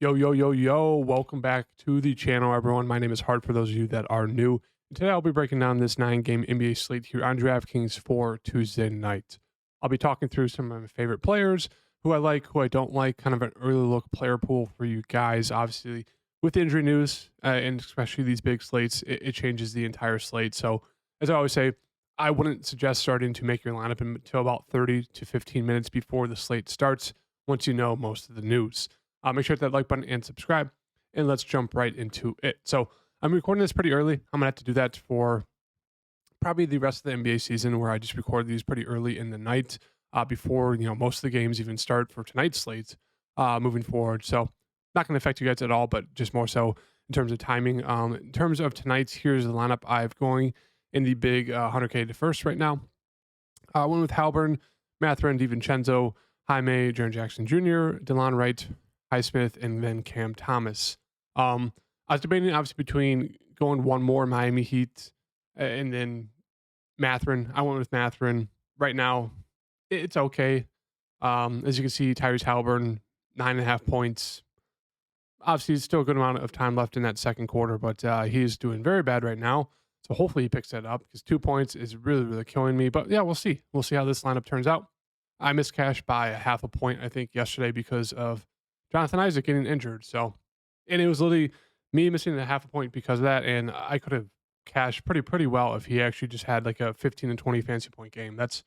Yo, yo, yo, yo. Welcome back to the channel, everyone. My name is Hart for those of you that are new. And today I'll be breaking down this 9-game NBA slate here on DraftKings for Tuesday night. I'll be talking through some of my favorite players, who I like, who I don't like, kind of an early look player pool for you guys. Obviously, with injury news, and especially these big slates, it changes the entire slate. So, as I always say, I wouldn't suggest starting to make your lineup until about 30 to 15 minutes before the slate starts, once you know most of the news. Make sure to hit that like button and subscribe, and let's jump right into it. So I'm recording this pretty early. I'm gonna have to do that for probably the rest of the NBA season, where I just record these pretty early in the night before most of the games even start for tonight's slate moving forward. So not going to affect you guys at all, but just more so in terms of timing. In terms of tonight's, here's the lineup I've going in the big 100K to first right now. I went with Halburn, Mathurin, DiVincenzo, Jaime, Jaren Jackson Jr., DeLon Wright, Highsmith, and then Cam Thomas. I was debating obviously between going one more Miami Heat and then Mathurin. I went with Mathurin. Right now, it's okay. As you can see, Tyrese Halliburton, 9.5 points. Obviously, it's still a good amount of time left in that second quarter, but he is doing very bad right now. So hopefully he picks that up, because 2 points is really, really killing me. But yeah, we'll see. We'll see how this lineup turns out. I missed cash by a half a point, I think, yesterday because of Jonathan Isaac getting injured. So, and it was literally me missing a half a point because of that. And I could have cashed pretty well if he actually just had like a 15 and 20 fantasy point game. That's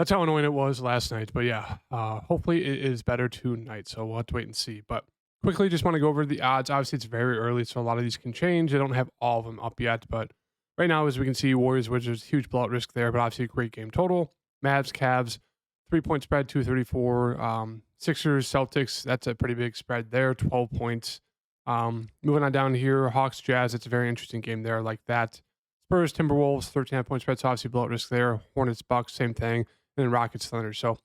how annoying it was last night. But yeah, hopefully it is better tonight. So we'll have to wait and see. But quickly, just want to go over the odds. Obviously, it's very early, so a lot of these can change. I don't have all of them up yet, but right now, as we can see, Warriors, Wizards, huge blowout risk there, but obviously a great game total. Mavs, Cavs, 3-point spread, 234. Sixers, Celtics, that's a pretty big spread there, 12 points. Moving on down here, Hawks, Jazz, it's a very interesting game there, like that. Spurs, Timberwolves, 13.5 point spread, so obviously blowout risk there. Hornets, Bucks, same thing. And then Rockets, Thunder. So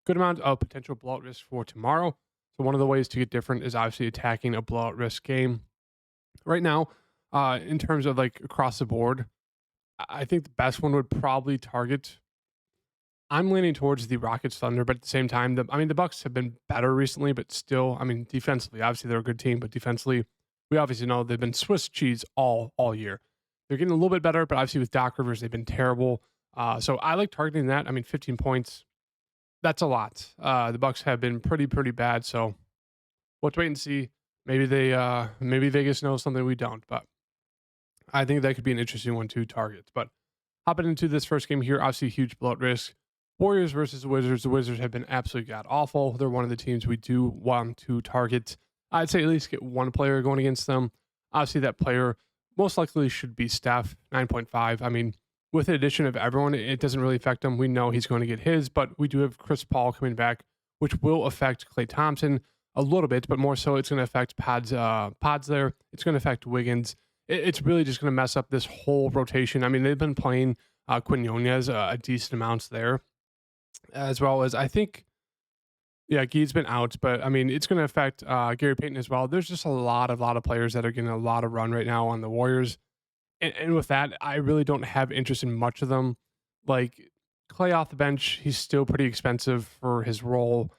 good amount of potential blowout risk for tomorrow. So one of the ways to get different is obviously attacking a blowout risk game. Right now, in terms of like across the board, I think the best one would probably target. I'm leaning towards the Rockets Thunder, but at the same time, the Bucks have been better recently, but still, defensively, obviously they're a good team, but defensively, we obviously know they've been Swiss cheese all year. They're getting a little bit better, but obviously with Doc Rivers, they've been terrible. So I like targeting that. 15 points, that's a lot. The Bucks have been pretty bad, so we'll have to wait and see. Maybe Vegas knows something we don't, but I think that could be an interesting one to target. But hopping into this first game here, obviously huge blowout risk. Warriors versus the Wizards. The Wizards have been absolutely god awful. They're one of the teams we do want to target. I'd say at least get one player going against them. Obviously, that player most likely should be Steph, 9.5. With the addition of everyone, it doesn't really affect him. We know he's going to get his, but we do have Chris Paul coming back, which will affect Klay Thompson a little bit, but more so it's going to affect Pods there. It's going to affect Wiggins. It's really just going to mess up this whole rotation. They've been playing Quinones a decent amounts there, as well as I think, yeah, Gee's been out, but it's going to affect Gary Payton as well. There's just a lot of players that are getting a lot of run right now on the Warriors. And with that, I really don't have interest in much of them. Like Clay off the bench, he's still pretty expensive for his role.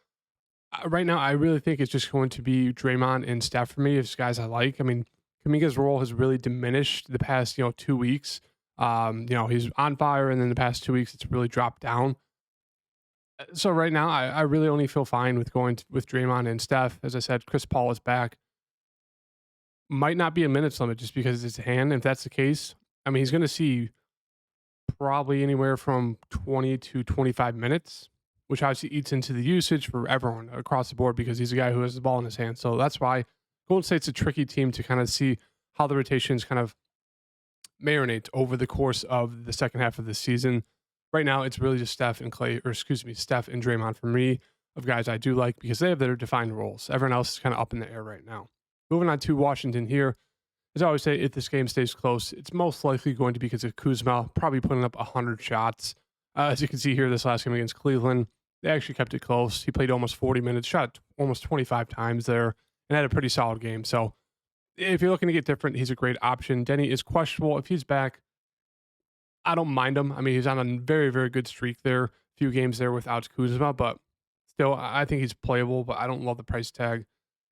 Right now, I really think it's just going to be Draymond and Steph for me. It's guys I like. Kuminga's role has really diminished the past 2 weeks. He's on fire, and then the past 2 weeks, it's really dropped down. So right now, I really only feel fine with going with Draymond and Steph. As I said, Chris Paul is back. Might not be a minutes limit just because it's his hand. If that's the case, he's going to see probably anywhere from 20 to 25 minutes, which obviously eats into the usage for everyone across the board because he's a guy who has the ball in his hand. So that's why Golden State's a tricky team to kind of see how the rotations kind of marinate over the course of the second half of the season. Right now, it's really just Steph and Draymond for me, of guys I do like because they have their defined roles. Everyone else is kind of up in the air right now. Moving on to Washington here. As I always say, if this game stays close, it's most likely going to be because of Kuzma, probably putting up 100 shots. As you can see here, this last game against Cleveland, they actually kept it close. He played almost 40 minutes, shot almost 25 times there, and had a pretty solid game. So if you're looking to get different, he's a great option. Denny is questionable. If he's back, I don't mind him. He's on a very good streak there. A few games there without Kuzma, but still, I think he's playable, but I don't love the price tag.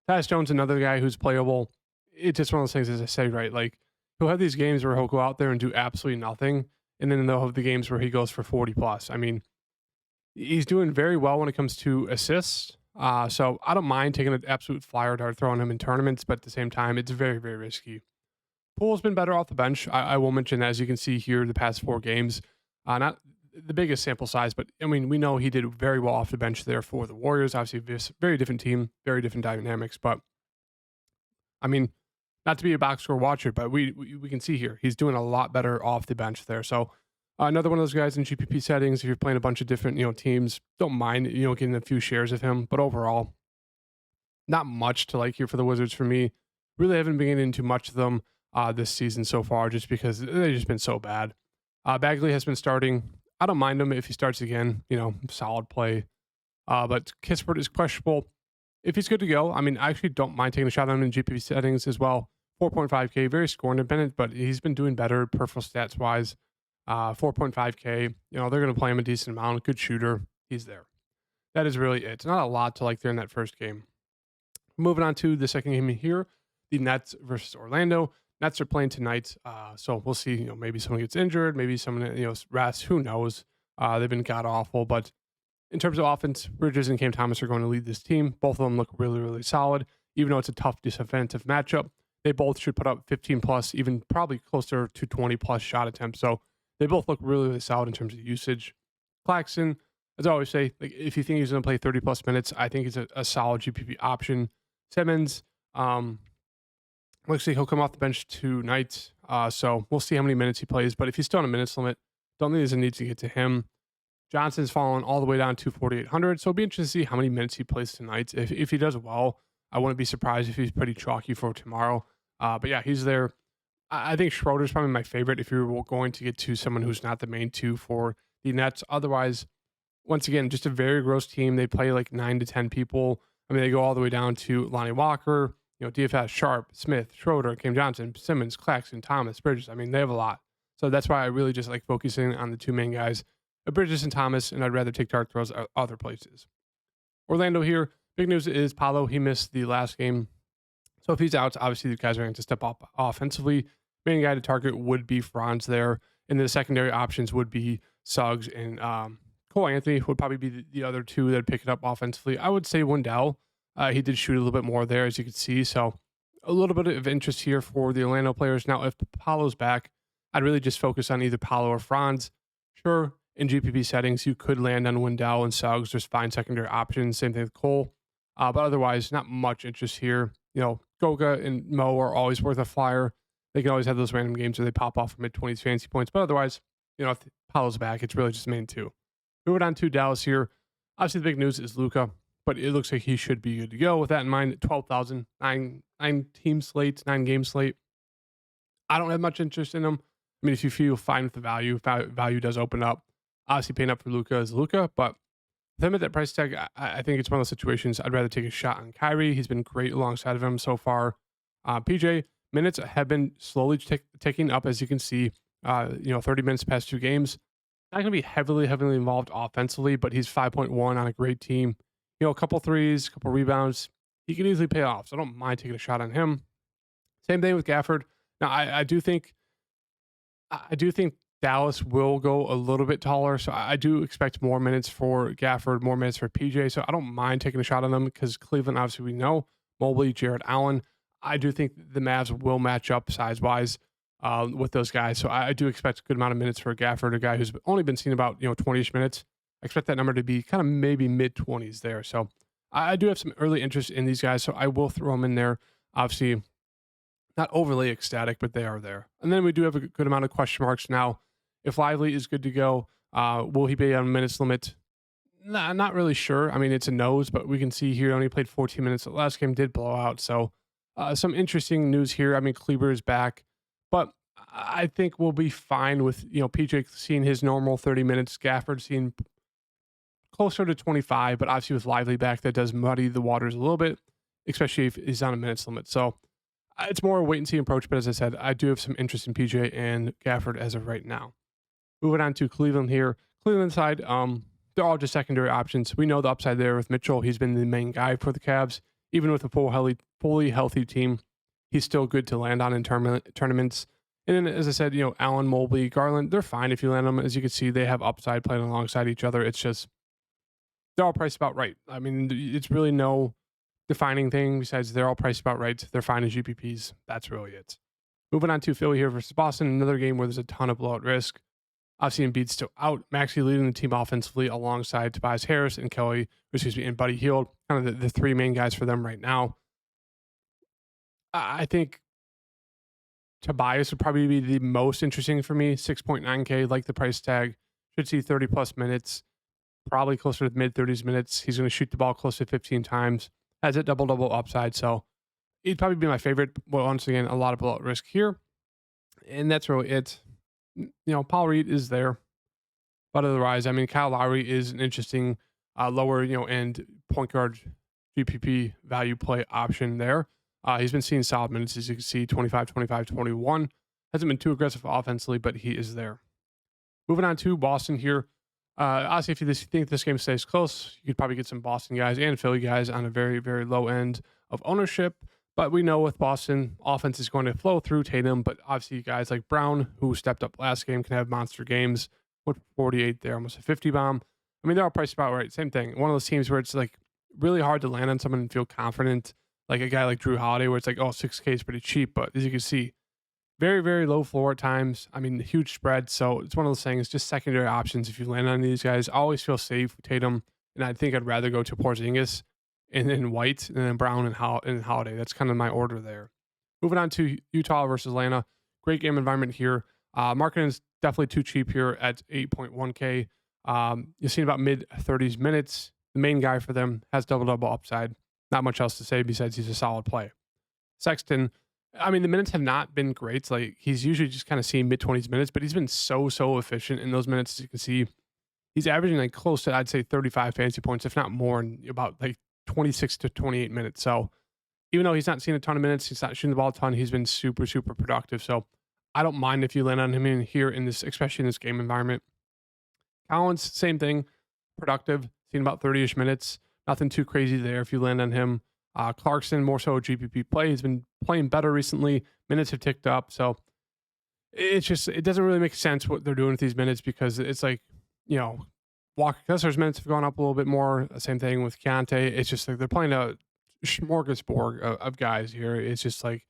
Tyus Jones, another guy who's playable. It's just one of those things, as I say, right? Like, he'll have these games where he'll go out there and do absolutely nothing, and then they'll have the games where he goes for 40 plus. I mean, he's doing very well when it comes to assists. So I don't mind taking an absolute flyer dart throwing him in tournaments, but at the same time, it's very, very risky. Poole's been better off the bench. I will mention, as you can see here, the past 4 games, not the biggest sample size, but I mean, we know he did very well off the bench there for the Warriors. Obviously, very different team, very different dynamics. But I mean, not to be a box score watcher, but we can see here he's doing a lot better off the bench there. So another one of those guys in GPP settings. If you're playing a bunch of different teams, don't mind getting a few shares of him. But overall, not much to like here for the Wizards for me. Really haven't been getting into much of them this season so far, just because they've just been so bad. Bagley has been starting. I don't mind him if he starts again. Solid play. But Kispert is questionable. If he's good to go, I mean, I actually don't mind taking a shot on him in GPP settings as well. 4.5K, very score independent, but he's been doing better peripheral stats wise. 4.5K, they're going to play him a decent amount. Good shooter. He's there. That is really it. It's not a lot to like there in that first game. Moving on to the second game here, the Nets versus Orlando. Nets are playing tonight, so we'll see. Maybe someone gets injured, maybe someone rests. Who knows? They've been god awful, but in terms of offense, Bridges and Cam Thomas are going to lead this team. Both of them look really, really solid. Even though it's a tough defensive matchup, they both should put up 15 plus, even probably closer to 20 plus shot attempts. So they both look really, really solid in terms of usage. Claxton, as I always say, like if you think he's going to play 30 plus minutes, I think he's a solid GPP option. Simmons, looks like he'll come off the bench tonight. So we'll see how many minutes he plays. But if he's still on a minutes limit, don't think there's a need to get to him. Johnson's fallen all the way down to 4,800. So it'll be interesting to see how many minutes he plays tonight. If he does well, I wouldn't be surprised if he's pretty chalky for tomorrow. But yeah, he's there. I think Schroeder's probably my favorite if you're going to get to someone who's not the main 2 for the Nets. Otherwise, once again, just a very gross team. They play like 9 to 10 people. I mean, they go all the way down to Lonnie Walker, DFS, Sharp, Smith, Schroeder, Cam Johnson, Simmons, Claxton, Thomas, Bridges. I mean, they have a lot. So that's why I really just like focusing on the 2 main guys, Bridges and Thomas, and I'd rather take dart throws other places. Orlando here. Big news is Paolo. He missed the last game. So if he's out, obviously the guys are going to step up offensively. Main guy to target would be Franz there. And the secondary options would be Suggs and Cole Anthony would probably be the other 2 that pick it up offensively. I would say Wendell. He did shoot a little bit more there, as you can see. So a little bit of interest here for the Orlando players. Now, if Paolo's back, I'd really just focus on either Paolo or Franz. Sure, in GPP settings, you could land on Wendell and Suggs. There's fine secondary options. Same thing with Cole. But otherwise, not much interest here. Goga and Mo are always worth a flyer. They can always have those random games where they pop off for mid-20s fantasy points. But otherwise, if Paolo's back, it's really just main 2. Moving on to Dallas here. Obviously, the big news is Luka, but it looks like he should be good to go. With that in mind, 12,000, 9 team slate, 9 game slate. I don't have much interest in him. I mean, if you feel fine with the value does open up. Obviously, paying up for Luka is Luka, but with him at that price tag, I think it's one of those situations I'd rather take a shot on Kyrie. He's been great alongside of him so far. PJ, minutes have been slowly ticking up, as you can see. 30 minutes past 2 games. Not going to be heavily involved offensively, but he's 5.1 on a great team. A couple threes, a couple rebounds. He can easily pay off, so I don't mind taking a shot on him. Same thing with Gafford. Now, I do think Dallas will go a little bit taller, so I do expect more minutes for Gafford, more minutes for PJ, so I don't mind taking a shot on them because Cleveland, obviously, we know. Mobley, Jared Allen. I do think the Mavs will match up size-wise with those guys, so I do expect a good amount of minutes for Gafford, a guy who's only been seen about 20-ish minutes. I expect that number to be kind of maybe mid-20s there, so I do have some early interest in these guys, so I will throw them in there. Obviously, not overly ecstatic, but they are there. And then we do have a good amount of question marks now. If Lively is good to go, will he be on minutes limit? Nah, not really sure. I mean, it's a nose, but we can see here he only played 14 minutes. The last game did blow out. So some interesting news here. I mean, Kleber is back, but I think we'll be fine with, PJ seeing his normal 30 minutes, Gafford seeing closer to 25, but obviously with Lively back, that does muddy the waters a little bit, especially if he's on a minutes limit. So it's more a wait and see approach, but as I said, I do have some interest in PJ and Gafford as of right now. Moving on to Cleveland here. Cleveland side, they're all just secondary options. We know the upside there with Mitchell. He's been the main guy for the Cavs. even with a fully healthy team, he's still good to land on in tournaments. And then, as I said, Allen, Mobley, Garland, they're fine if you land them. As you can see, they have upside playing alongside each other. It's just they're all priced about right. I mean, it's really no defining thing besides they're all priced about right. They're fine as GPPs. That's really it. Moving on to Philly here versus Boston, another game where there's a ton of blowout risk. Obviously, Embiid's still out. Maxey leading the team offensively alongside Tobias Harris and and Buddy Hield, kind of the three main guys for them right now. I think Tobias would probably be the most interesting for me. 6.9K, like the price tag. Should see 30 plus minutes, probably closer to the mid 30s minutes. He's going to shoot the ball close to 15 times. Has a double upside. So he'd probably be my favorite. But once again, a lot of blowout risk here. And that's really it. Paul Reed is there. But otherwise, I mean, Kyle Lowry is an interesting lower, end point guard GPP value play option there. He's been seeing solid minutes, as you can see, 25, 25, 21. Hasn't been too aggressive offensively, but he is there. Moving on to Boston here. Honestly, if you think this game stays close, you could probably get some Boston guys and Philly guys on a very, very low end of ownership. But we know with Boston, offense is going to flow through Tatum. But obviously, guys like Brown, who stepped up last game, can have monster games. With 48 there, almost a 50 bomb. I mean, they're all priced about right. Same thing. One of those teams where it's like really hard to land on someone and feel confident. Like a guy like Drew Holiday, where it's like, 6K is pretty cheap. But as you can see, very, very low floor at times. I mean, huge spread. So it's one of those things, just secondary options. If you land on these guys, I always feel safe with Tatum. And I think I'd rather go to Porzingis and then White and then Brown and Holiday. That's kind of my order there. Moving on to Utah versus Atlanta. Great game environment here. Markkanen's definitely too cheap here at 8.1K. You've seen about mid 30s minutes. The main guy for them has double upside. Not much else to say besides he's a solid play. Sexton, I mean, the minutes have not been great. Like he's usually just kind of seeing mid 20s minutes, but he's been so efficient in those minutes. As you can see, he's averaging like close to, I'd say, 35 fantasy points, if not more, in about like 26 to 28 minutes. So even though he's not seeing a ton of minutes, he's not shooting the ball a ton, he's been super productive. So I don't mind if you land on him in here in this, especially in this game environment. Collins, same thing, productive, seen about 30-ish minutes. Nothing too crazy there if you land on him. Clarkson, more so a GPP play. He's been playing better recently. Minutes have ticked up. So it doesn't really make sense what they're doing with these minutes because it's like, Walker Kessler's minutes have gone up a little bit more. Same thing with Keontae. It's just like they're playing a smorgasbord of guys here. It's just like,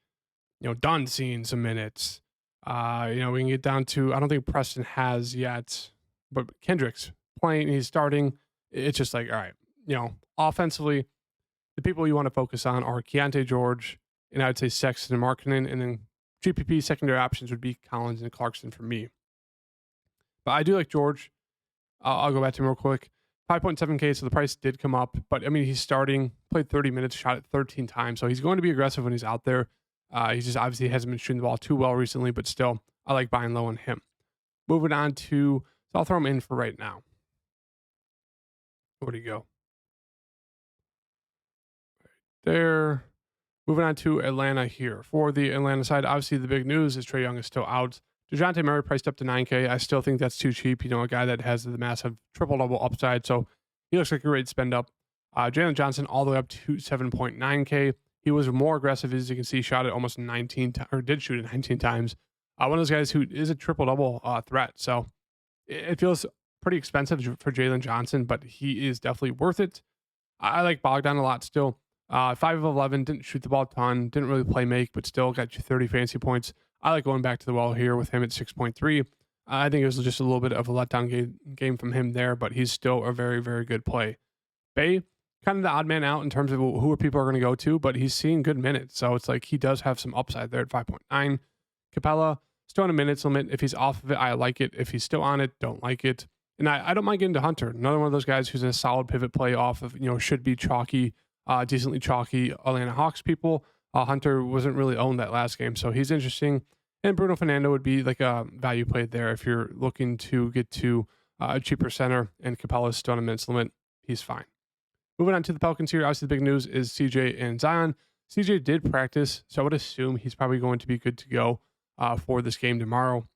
Dunn seeing some minutes. We can get down to, I don't think Preston has yet, but Kendrick's playing, he's starting. It's just like, all right, offensively, the people you want to focus on are Keontae George, and I would say Sexton and Markkanen, and then GPP secondary options would be Collins and Clarkson for me. But I do like George. I'll go back to him real quick. 5.7K, so the price did come up, but I mean, he's starting, played 30 minutes, shot it 13 times, so he's going to be aggressive when he's out there. He just obviously hasn't been shooting the ball too well recently, but still, I like buying low on him. Moving on to, so I'll throw him in for right now. Where'd he go? Right there. Moving on to Atlanta here. For the Atlanta side, obviously the big news is Trae Young is still out. DeJounte Murray priced up to 9K. I still think that's too cheap. A guy that has the massive triple-double upside, so he looks like a great spend up. Jalen Johnson all the way up to 7.9K. He was more aggressive, as you can see, shot it almost 19 times, or did shoot it 19 times. One of those guys who is a triple-double threat. So it feels pretty expensive for Jalen Johnson, but he is definitely worth it. I like Bogdan a lot still. 5 of 11, didn't shoot the ball a ton, didn't really play make, but still got you 30 fantasy points. I like going back to the well here with him at 6.3. I think it was just a little bit of a letdown game from him there, but he's still a very, very good play. Bey, kind of the odd man out in terms of who people are going to go to, but he's seeing good minutes. So it's like he does have some upside there at 5.9. Capella, still on a minutes limit. If he's off of it, I like it. If he's still on it, don't like it. And I don't mind getting to Hunter. Another one of those guys who's in a solid pivot play off of, should be chalky, decently chalky Atlanta Hawks people. Hunter wasn't really owned that last game, so he's interesting. And Bruno Fernando would be like a value play there if you're looking to get to a cheaper center, and Capella's still on a minutes limit. He's fine. Moving on to the Pelicans here, obviously the big news is CJ and Zion. CJ did practice, so I would assume he's probably going to be good to go for this game tomorrow.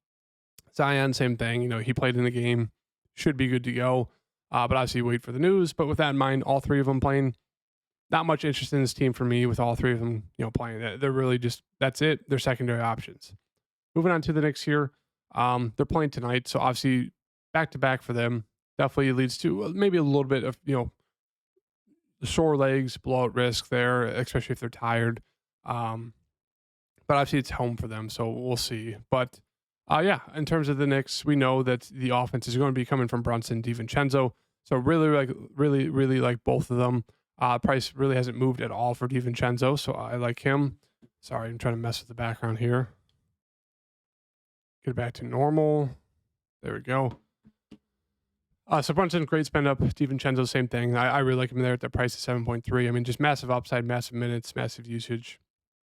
Zion, same thing. He played in the game, should be good to go. But obviously wait for the news. But with that in mind, all three of them playing, not much interest in this team for me with all three of them, playing. They're really just, that's it. They're secondary options. Moving on to the Knicks here. They're playing tonight, so obviously back-to-back for them definitely leads to maybe a little bit of, sore legs, blowout risk there, especially if they're tired. But obviously it's home for them, so we'll see. But in terms of the Knicks, we know that the offense is going to be coming from Brunson, DiVincenzo. So really like both of them. Price really hasn't moved at all for DiVincenzo, so I like him. Sorry, I'm trying to mess with the background here. Get it back to normal. There we go. So Brunson, great spend up. DiVincenzo, same thing. I really like him there at the price of 7.3. I mean, just massive upside, massive minutes, massive usage.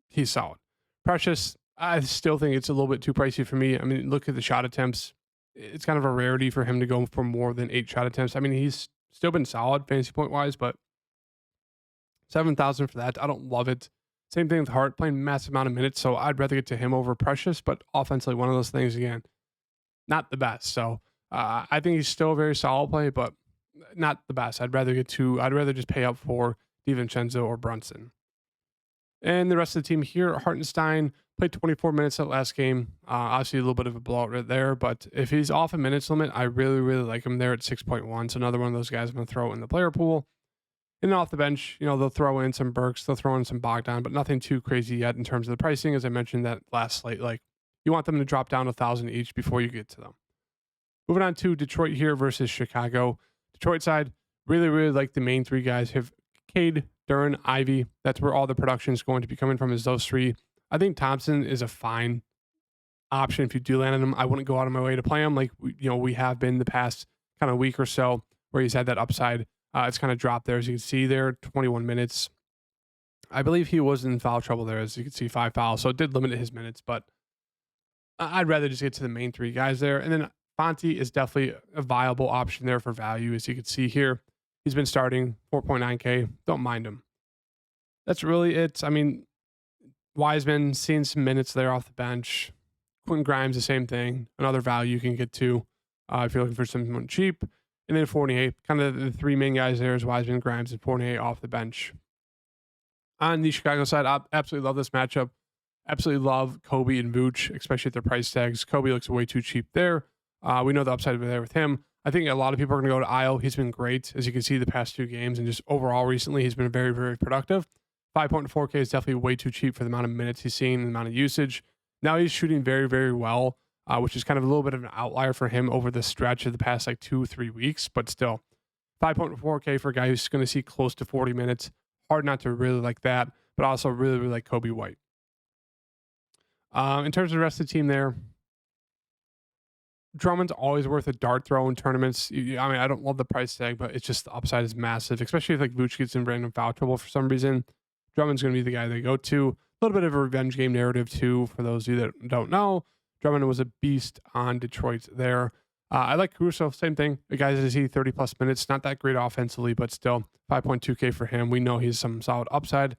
He's solid. Precious, I still think it's a little bit too pricey for me. I mean, look at the shot attempts. It's kind of a rarity for him to go for more than 8 shot attempts. I mean, he's still been solid fantasy point wise, but 7,000 for that, I don't love it. Same thing with Hart, playing massive amount of minutes, so I'd rather get to him over Precious, but offensively, one of those things, again, not the best. So I think he's still a very solid play, but not the best. I'd rather just pay up for DiVincenzo or Brunson. And the rest of the team here, Hartenstein played 24 minutes that last game. Obviously, a little bit of a blowout right there, but if he's off a minutes limit, I really, really like him there at 6.1. So another one of those guys I'm going to throw in the player pool. And then off the bench, they'll throw in some Burks, they'll throw in some Bogdan, but nothing too crazy yet in terms of the pricing. As I mentioned that last slate, like you want them to drop down 1,000 each before you get to them. Moving on to Detroit here versus Chicago. Detroit side, really, really like the main three guys. Have Cade, Duren, Ivy. That's where all the production is going to be coming from, is those three. I think Thompson is a fine option if you do land on him. I wouldn't go out of my way to play him like we have been the past kind of week or so where he's had that upside. It's kind of dropped there, as you can see there, 21 minutes. I believe he was in foul trouble there, as you can see, 5 fouls. So it did limit his minutes, but I'd rather just get to the main three guys there. And then Fonte is definitely a viable option there for value, as you can see here. He's been starting 4.9K. Don't mind him. That's really it. I mean, Wiseman seeing some minutes there off the bench. Quentin Grimes, the same thing. Another value you can get to if you're looking for someone cheap. And then Fournier, kind of the three main guys there is Wiseman, Grimes, and Fournier off the bench. On the Chicago side, I absolutely love this matchup. Absolutely love Kobe and Vooch, especially at their price tags. Kobe looks way too cheap there. We know the upside over there with him. I think a lot of people are going to go to Io. He's been great, as you can see, the past 2 games. And just overall recently, he's been very, very productive. 5.4K is definitely way too cheap for the amount of minutes he's seen and the amount of usage. Now he's shooting very, very well, which is kind of a little bit of an outlier for him over the stretch of the past 2-3 weeks. But still, 5.4K for a guy who's going to see close to 40 minutes. Hard not to really like that, but also really, really like Kobe White. In terms of the rest of the team there, Drummond's always worth a dart throw in tournaments. I don't love the price tag, but it's just the upside is massive, especially if Vooch gets in random foul trouble for some reason. Drummond's going to be the guy they go to. A little bit of a revenge game narrative too, for those of you that don't know. Drummond was a beast on Detroit there. I like Caruso, same thing. The guy's going to see 30 plus minutes. Not that great offensively, but still 5.2K for him. We know he's some solid upside.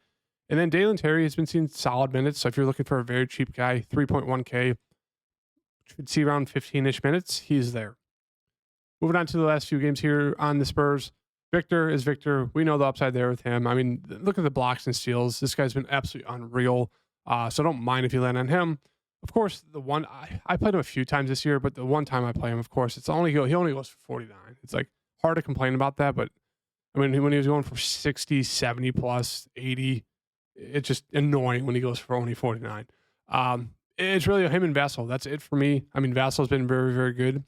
And then Dalen Terry has been seeing solid minutes. So if you're looking for a very cheap guy, 3.1K, should see around 15-ish minutes. He's there. Moving on to the last few games here on the Spurs. Victor is Victor. We know the upside there with him. I mean, look at the blocks and steals. This guy's been absolutely unreal. So don't mind if you land on him. Of course, the one I played him a few times this year, but the one time I play him, of course, he only goes for 49. It's hard to complain about that, but I mean, when he was going for 60, 70 plus, 80, it's just annoying when he goes for only 49. It's really him and Vassell. That's it for me. I mean, Vassell's been very, very good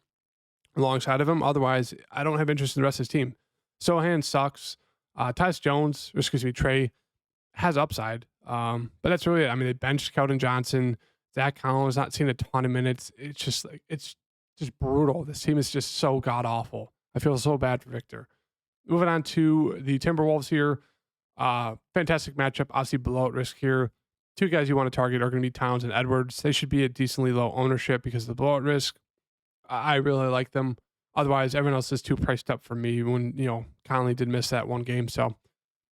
alongside of him. Otherwise, I don't have interest in the rest of his team. Sohan sucks. Trey has upside. But that's really it. I mean, they benched Keldon Johnson. Zach Collins not seeing a ton of minutes. It's just brutal. This team is just so god awful. I feel so bad for Victor. Moving on to the Timberwolves here. Fantastic matchup. Obviously, blowout risk here. 2 guys you want to target are going to be Towns and Edwards. They should be at decently low ownership because of the blowout risk. I really like them. Otherwise, everyone else is too priced up for me when, Conley did miss that one game. So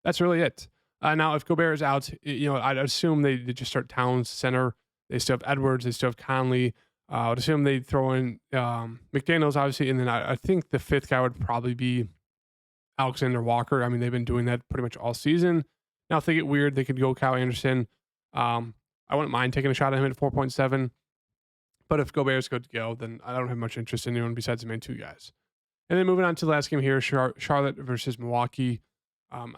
that's really it. Now, if Gobert is out, I'd assume they just start Towns center. They still have Edwards. They still have Conley. I would assume they'd throw in McDaniels, obviously. And then I think the 5th guy would probably be Alexander Walker. I mean, they've been doing that pretty much all season. Now, if they get weird, they could go Kyle Anderson. I wouldn't mind taking a shot at him at 4.7. But if Gobert's good to go, then I don't have much interest in anyone besides the main two guys. And then moving on to the last game here, Charlotte versus Milwaukee.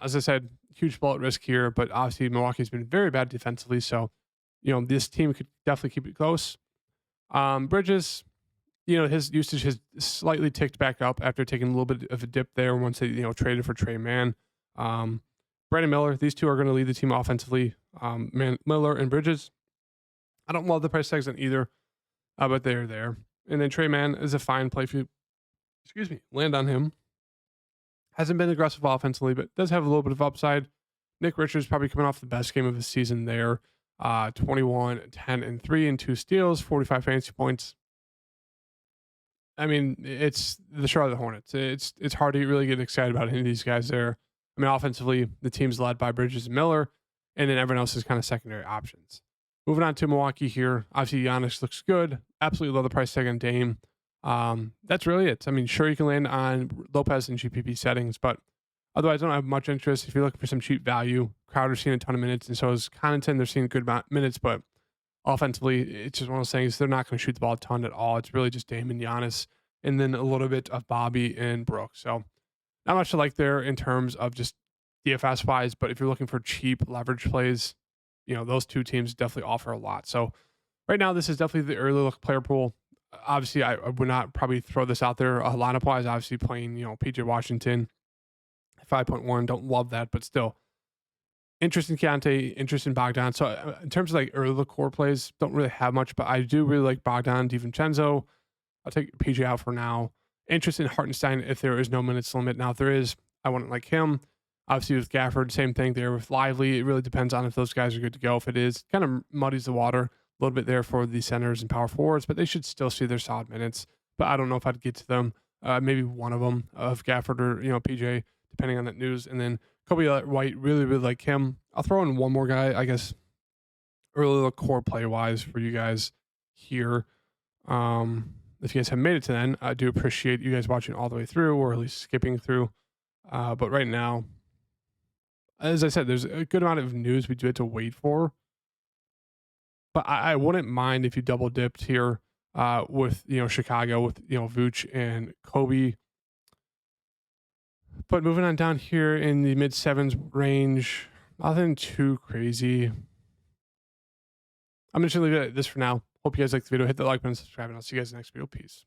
As I said, huge bullet risk here, but obviously Milwaukee's been very bad defensively. So, this team could definitely keep it close. Bridges, his usage has slightly ticked back up after taking a little bit of a dip there once they, traded for Trey Mann. Brandon Miller, these two are going to lead the team offensively. Miller and Bridges. I don't love the price tags on either, but they're there. And then Trey Mann is a fine play if you, land on him. Hasn't been aggressive offensively, but does have a little bit of upside. Nick Richards probably coming off the best game of his season there. 21, 10, and 3 and 2 steals, 45 fantasy points. I mean, it's the Charlotte Hornets. It's hard to really get excited about any of these guys there. I mean, offensively, the team's led by Bridges and Miller, and then everyone else is kind of secondary options. Moving on to Milwaukee here. Obviously, Giannis looks good. Absolutely love the price tag on Dame. That's really it. I mean, sure, you can land on Lopez and GPP settings, but otherwise, I don't have much interest. If you're looking for some cheap value, Crowder's seeing a ton of minutes, and so is Connaughton. They're seeing good minutes, but offensively, it's just one of those things. They're not going to shoot the ball a ton at all. It's really just Dame and Giannis, and then a little bit of Bobby and Brooks. So not much to like there in terms of just DFS wise, but if you're looking for cheap leverage plays, those two teams definitely offer a lot. So right now, this is definitely the early look player pool. Obviously, I would not probably throw this out there lineup wise. Obviously, playing PJ Washington 5.1, don't love that, but still interest in Keontae, interest in Bogdan. So in terms of like early look core plays, don't really have much, but I do really like Bogdan, DiVincenzo. I'll take PJ out for now. Interest in Hartenstein if there is no minutes limit. Now, if there is, I wouldn't like him. Obviously, with Gafford, same thing there with Lively. It really depends on if those guys are good to go. If it is, kind of muddies the water a little bit there for the centers and power forwards, but they should still see their solid minutes. But I don't know if I'd get to them. Maybe one of them of Gafford or PJ, depending on that news. And then Kobe White, really, really like him. I'll throw in one more guy, I guess, early look core play wise for you guys here. If you guys have made it to then, I do appreciate you guys watching all the way through, or at least skipping through. But right now, as I said, there's a good amount of news we do have to wait for. But I wouldn't mind if you double dipped here with Chicago with Vooch and Kobe. But moving on down here in the mid sevens range, nothing too crazy. I'm just gonna leave it at this for now. Hope you guys like the video. Hit the like button, subscribe, and I'll see you guys in the next video. Peace.